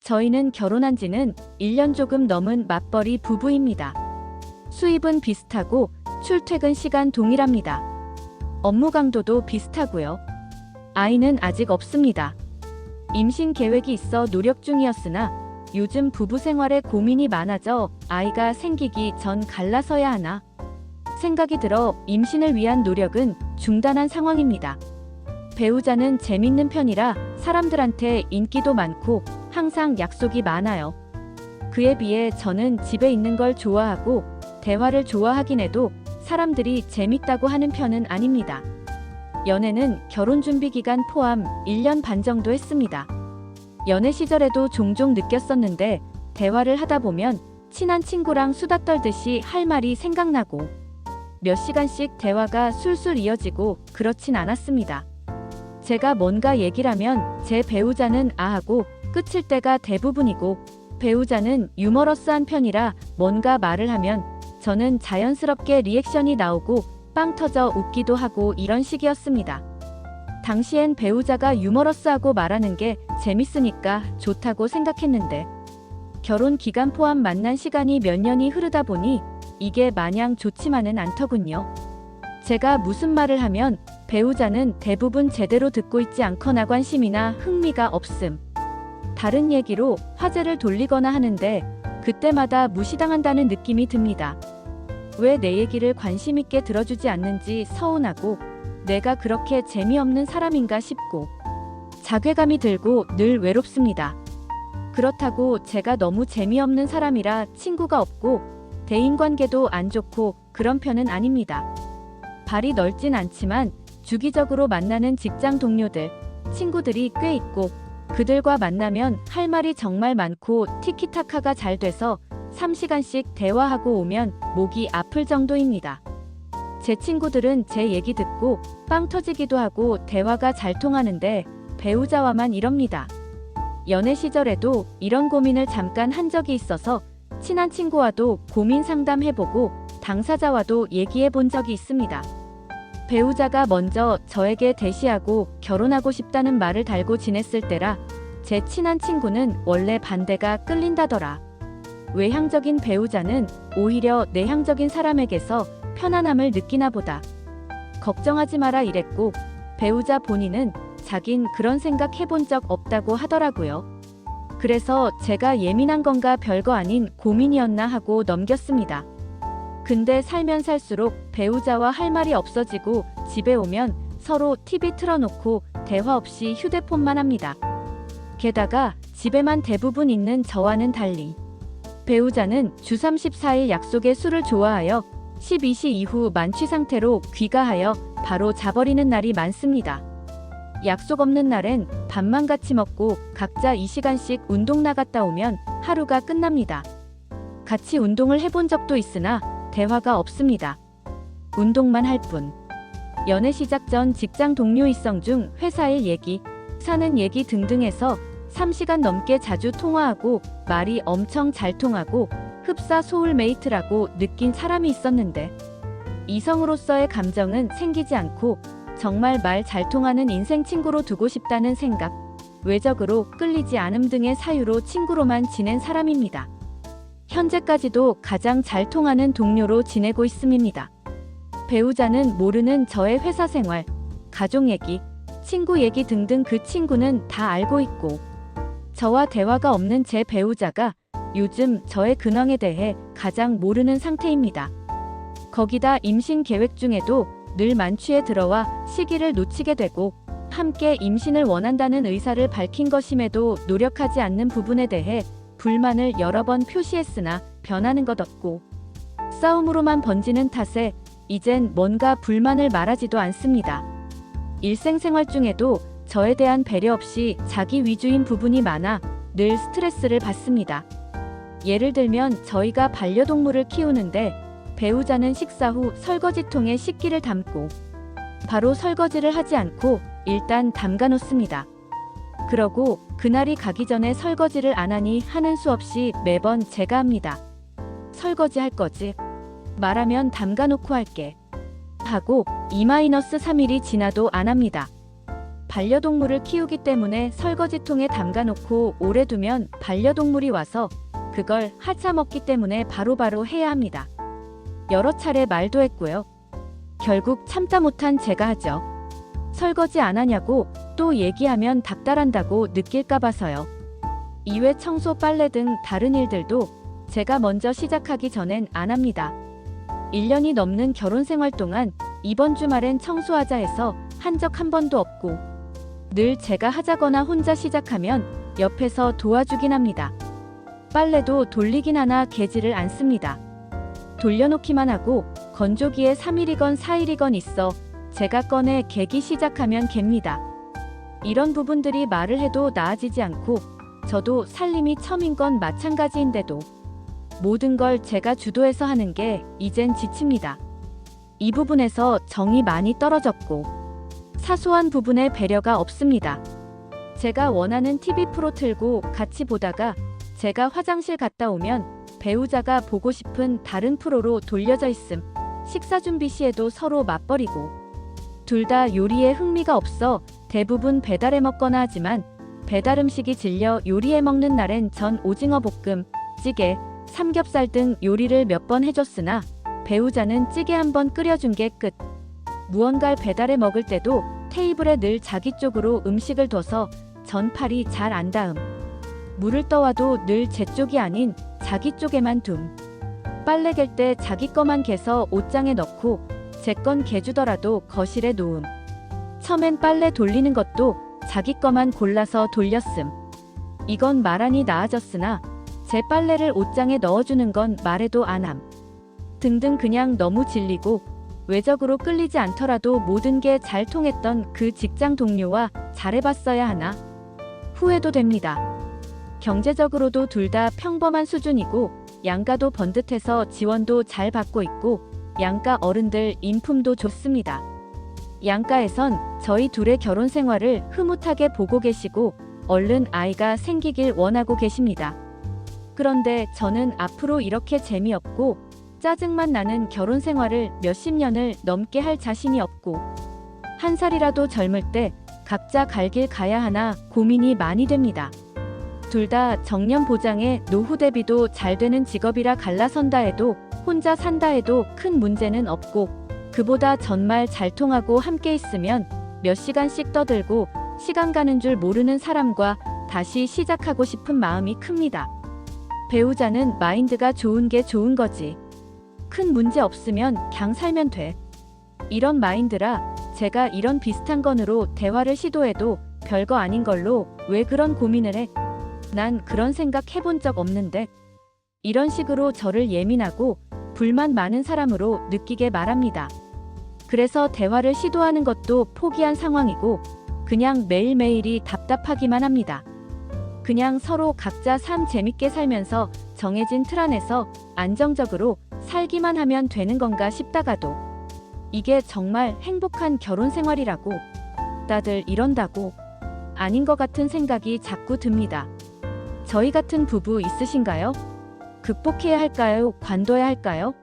저희는 결혼한 지는 1년 조금 넘은 맞벌이 부부입니다. 수입은 비슷하고 출퇴근 시간 동일합니다. 업무 강도도 비슷하고요. 아이는 아직 없습니다. 임신 계획이 있어 노력 중이었으나 요즘 부부 생활에 고민이 많아져 아이가 생기기 전 갈라서야 하나 생각이 들어 임신을 위한 노력은 중단한 상황입니다. 배우자는 재밌는 편이라 사람들한테 인기도 많고 항상 약속이 많아요. 그에 비해 저는 집에 있는 걸 좋아하고 대화를 좋아하긴 해도 사람들이 재밌다고 하는 편은 아닙니다. 연애는 결혼 준비 기간 포함 1년 반 정도 했습니다. 연애 시절에도 종종 느꼈었는데 대화를 하다 보면 친한 친구랑 수다 떨듯이 할 말이 생각나고 몇 시간씩 대화가 술술 이어지고 그렇진 않았습니다. 제가 뭔가 얘기를 하면 제 배우자는 아하고 끝일 때가 대부분이고 배우자는 유머러스한 편이라 뭔가 말을 하면 저는 자연스럽게 리액션이 나오고 빵 터져 웃기도 하고 이런 식이었습니다. 당시엔 배우자가 유머러스하고 말하는 게 재밌으니까 좋다고 생각했는데 결혼 기간 포함 만난 시간이 몇 년이 흐르다 보니 이게 마냥 좋지만은 않더군요. 제가 무슨 말을 하면 배우자는 대부분 제대로 듣고 있지 않거나 관심이나 흥미가 없음. 다른 얘기로 화제를 돌리거나 하는데 그때마다 무시당한다는 느낌이 듭니다. 왜 내 얘기를 관심 있게 들어주지 않는지 서운하고 내가 그렇게 재미없는 사람인가 싶고 자괴감이 들고 늘 외롭습니다. 그렇다고 제가 너무 재미없는 사람이라 친구가 없고 대인관계도 안 좋고 그런 편은 아닙니다. 발이 넓진 않지만 주기적으로 만나는 직장 동료들, 친구들이 꽤 있고 그들과 만나면 할 말이 정말 많고 티키타카가 잘 돼서 3시간씩 대화하고 오면 목이 아플 정도입니다. 제 친구들은 제 얘기 듣고 빵 터지기도 하고 대화가 잘 통하는데 배우자와만 이럽니다. 연애 시절에도 이런 고민을 잠깐 한 적이 있어서 친한 친구와도 고민 상담해보고 당사자와도 얘기해본 적이 있습니다. 배우자가 먼저 저에게 대시하고 결혼하고 싶다는 말을 달고 지냈을 때라 제 친한 친구는 원래 반대가 끌린다더라. 외향적인 배우자는 오히려 내향적인 사람에게서 편안함을 느끼나 보다. 걱정하지 마라 이랬고 배우자 본인은 자긴 그런 생각 해본 적 없다고 하더라고요. 그래서 제가 예민한 건가 별거 아닌 고민이었나 하고 넘겼습니다. 근데 살면 살수록 배우자와 할 말이 없어지고 집에 오면 서로 TV 틀어놓고 대화 없이 휴대폰만 합니다. 게다가 집에만 대부분 있는 저와는 달리 배우자는 주 34일 약속의 술을 좋아하여 12시 이후 만취 상태로 귀가하여 바로 자버리는 날이 많습니다. 약속 없는 날엔 밥만 같이 먹고 각자 2시간씩 운동 나갔다 오면 하루가 끝납니다. 같이 운동을 해본 적도 있으나 대화가 없습니다. 운동만 할 뿐. 연애 시작 전 직장 동료 일성 중 회사 일 얘기, 사는 얘기 등등해서 3시간 넘게 자주 통화하고 말이 엄청 잘 통하고 흡사 소울메이트라고 느낀 사람이 있었는데 이성으로서의 감정은 생기지 않고 정말 말 잘 통하는 인생 친구로 두고 싶다는 생각, 외적으로 끌리지 않음 등의 사유로 친구로만 지낸 사람입니다. 현재까지도 가장 잘 통하는 동료로 지내고 있음입니다. 배우자는 모르는 저의 회사 생활, 가족 얘기, 친구 얘기 등등 그 친구는 다 알고 있고 저와 대화가 없는 제 배우자가 요즘 저의 근황에 대해 가장 모르는 상태입니다. 거기다 임신 계획 중에도 늘 만취에 들어와 시기를 놓치게 되고 함께 임신을 원한다는 의사를 밝힌 것임에도 노력하지 않는 부분에 대해 불만을 여러 번 표시했으나 변하는 것 없고 싸움으로만 번지는 탓에 이젠 뭔가 불만을 말하지도 않습니다. 일생생활 중에도 저에 대한 배려 없이 자기 위주인 부분이 많아 늘 스트레스를 받습니다. 예를 들면 저희가 반려동물을 키우는데 배우자는 식사 후 설거지통에 식기를 담고 바로 설거지를 하지 않고 일단 담가 놓습니다. 그러고 그날이 가기 전에 설거지를 안 하니 하는 수 없이 매번 제가 합니다. 설거지 할 거지? 말하면 담가 놓고 할게. 하고 2-3일이 지나도 안 합니다. 반려동물을 키우기 때문에 설거지통에 담가놓고 오래 두면 반려동물이 와서 그걸 핥아먹기 때문에 바로바로 해야 합니다. 여러 차례 말도 했고요. 결국 참다 못한 제가 하죠. 설거지 안 하냐고 또 얘기하면 닥달한다고 느낄까 봐서요. 이외 청소, 빨래 등 다른 일들도 제가 먼저 시작하기 전엔 안 합니다. 1년이 넘는 결혼 생활 동안 이번 주말엔 청소하자 해서 한 적 한 번도 없고 늘 제가 하자거나 혼자 시작하면 옆에서 도와주긴 합니다. 빨래도 돌리긴 하나 개지를 않습니다. 돌려놓기만 하고 건조기에 3일이건 4일이건 있어 제가 꺼내 개기 시작하면 갭니다. 이런 부분들이 말을 해도 나아지지 않고 저도 살림이 처음인 건 마찬가지인데도 모든 걸 제가 주도해서 하는 게 이젠 지칩니다. 이 부분에서 정이 많이 떨어졌고 사소한 부분에 배려가 없습니다. 제가 원하는 TV 프로 틀고 같이 보다가 제가 화장실 갔다 오면 배우자가 보고 싶은 다른 프로로 돌려져 있음. 식사 준비 시에도 서로 맞벌이고 둘 다 요리에 흥미가 없어 대부분 배달해 먹거나 하지만 배달 음식이 질려 요리해 먹는 날엔 전 오징어 볶음, 찌개, 삼겹살 등 요리를 몇 번 해줬으나 배우자는 찌개 한 번 끓여준 게 끝. 무언가를 배달해 먹을 때도 테이블에 늘 자기 쪽으로 음식을 둬서 전 팔이 잘 안 닿음. 물을 떠와도 늘 제 쪽이 아닌 자기 쪽에만 둠. 빨래 갤 때 자기 거만 개서 옷장에 넣고 제 건 개주더라도 거실에 놓음. 처음엔 빨래 돌리는 것도 자기 거만 골라서 돌렸음. 이건 말하니 나아졌으나 제 빨래를 옷장에 넣어주는 건 말해도 안함. 등등 그냥 너무 질리고 외적으로 끌리지 않더라도 모든 게 잘 통했던 그 직장 동료와 잘해봤어야 하나 후회도 됩니다. 경제적으로도 둘 다 평범한 수준이고 양가도 번듯해서 지원도 잘 받고 있고 양가 어른들 인품도 좋습니다. 양가에선 저희 둘의 결혼 생활을 흐뭇하게 보고 계시고 얼른 아이가 생기길 원하고 계십니다. 그런데 저는 앞으로 이렇게 재미없고 짜증만 나는 결혼 생활을 몇십 년을 넘게 할 자신이 없고 한 살이라도 젊을 때 각자 갈 길 가야 하나 고민이 많이 됩니다. 둘 다 정년 보장에 노후 대비도 잘 되는 직업이라 갈라선다 해도 혼자 산다 해도 큰 문제는 없고 그보다 정말 잘 통하고 함께 있으면 몇 시간씩 떠들고 시간 가는 줄 모르는 사람과 다시 시작하고 싶은 마음이 큽니다. 배우자는 마인드가 좋은 게 좋은 거지. 큰 문제 없으면 그냥 살면 돼. 이런 마인드라 제가 이런 비슷한 건으로 대화를 시도해도 별거 아닌 걸로 왜 그런 고민을 해? 난 그런 생각 해본 적 없는데. 이런 식으로 저를 예민하고 불만 많은 사람으로 느끼게 말합니다. 그래서 대화를 시도하는 것도 포기한 상황이고 그냥 매일매일이 답답하기만 합니다. 그냥 서로 각자 삶 재밌게 살면서 정해진 틀 안에서 안정적으로 살기만 하면 되는 건가 싶다가도 이게 정말 행복한 결혼 생활이라고 다들 이런다고 아닌 것 같은 생각이 자꾸 듭니다. 저희 같은 부부 있으신가요? 극복해야 할까요? 관둬야 할까요?